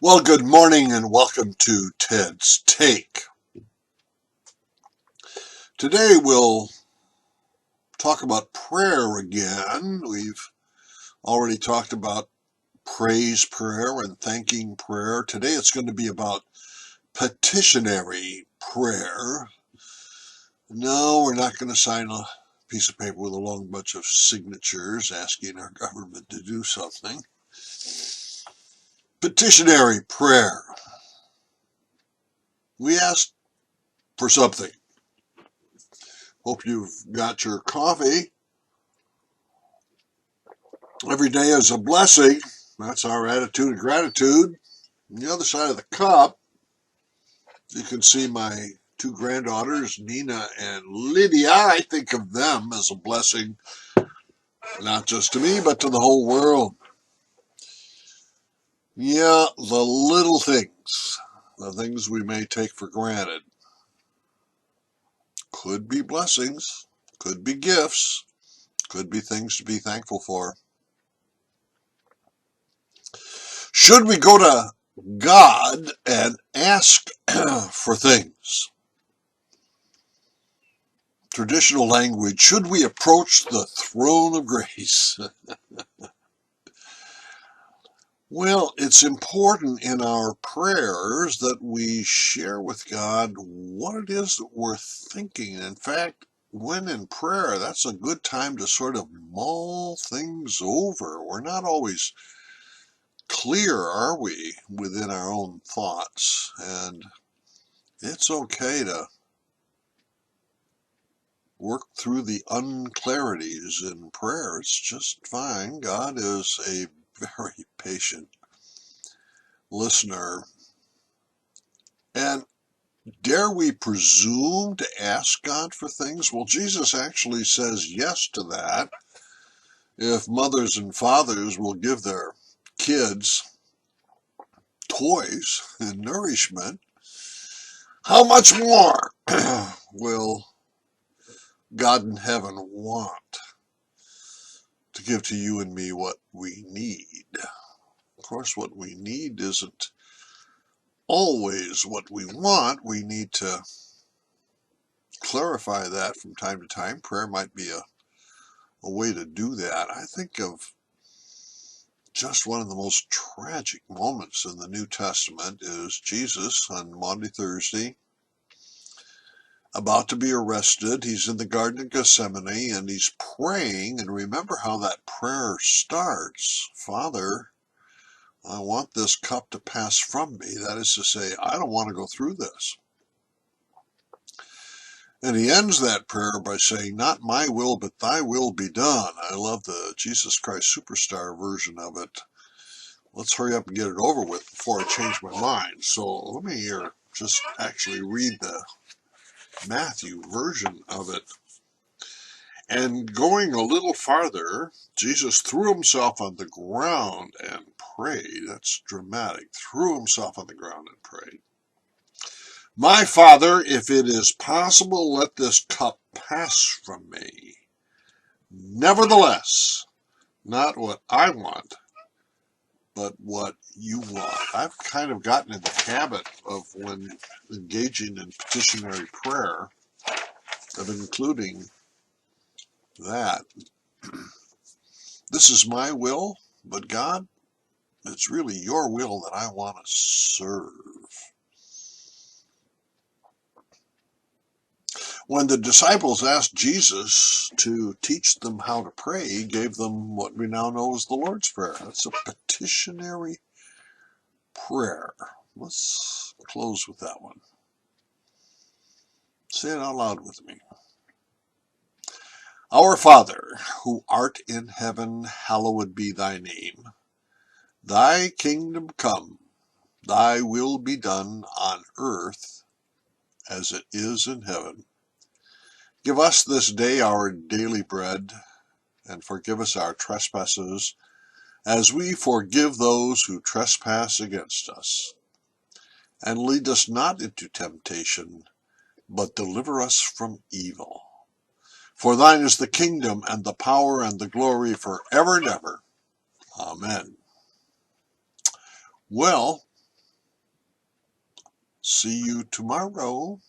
Well, good morning and welcome to Ted's Take. Today we'll talk about prayer again. We've already talked about praise prayer and thanking prayer. Today it's going to be about petitionary prayer. No, we're not going to sign a piece of paper with a long bunch of signatures asking our government to do something. Petitionary prayer. We ask for something. Hope you've got your coffee. Every day is a blessing. That's our attitude of gratitude. On the other side of the cup, you can see my two granddaughters, Nina and Lydia. I think of them as a blessing, not just to me, but to the whole world. Yeah, the little things, the things we may take for granted, could be blessings, could be gifts, could be things to be thankful for. Should we go to God and ask for things? Traditional language, should we approach the throne of grace? Well, it's important in our prayers that we share with God what it is that we're thinking. In fact, when in prayer, that's a good time to sort of mull things over. We're not always clear, are we, within our own thoughts? And it's okay to work through the unclarities in prayer. It's just fine. God is a very patient listener. And dare we presume to ask God for things? Well, Jesus actually says yes to that. If mothers and fathers will give their kids toys and nourishment, how much more will God in heaven want to give to you and me what we need? Of course, what we need isn't always what we want. We need to clarify that from time to time. Prayer might be a way to do that. I think of just one of the most tragic moments in the New Testament is Jesus on Maundy Thursday, about to be arrested. He's in the Garden of Gethsemane and he's praying. And remember how that prayer starts. Father, I want this cup to pass from me. That is to say, I don't want to go through this. And he ends that prayer by saying, not my will, but thy will be done. I love the Jesus Christ Superstar version of it. Let's hurry up and get it over with before I change my mind. So let me just actually read the Matthew version of it. And going a little farther, Jesus threw himself on the ground and prayed. That's dramatic. Threw himself on the ground and prayed. My Father, if it is possible, let this cup pass from me. Nevertheless, not what I want, but what you want. I've kind of gotten in the habit of, when engaging in petitionary prayer, of including that. This is my will, but God, it's really your will that I want to serve. When the disciples asked Jesus to teach them how to pray, he gave them what we now know as the Lord's Prayer. That's a petitionary prayer. Let's close with that one. Say it out loud with me. Our Father, who art in heaven, hallowed be thy name. Thy kingdom come, thy will be done on earth as it is in heaven. Give us this day our daily bread, and forgive us our trespasses, as we forgive those who trespass against us. And lead us not into temptation, but deliver us from evil. For thine is the kingdom, and the power, and the glory, forever and ever. Amen. Well, See you tomorrow.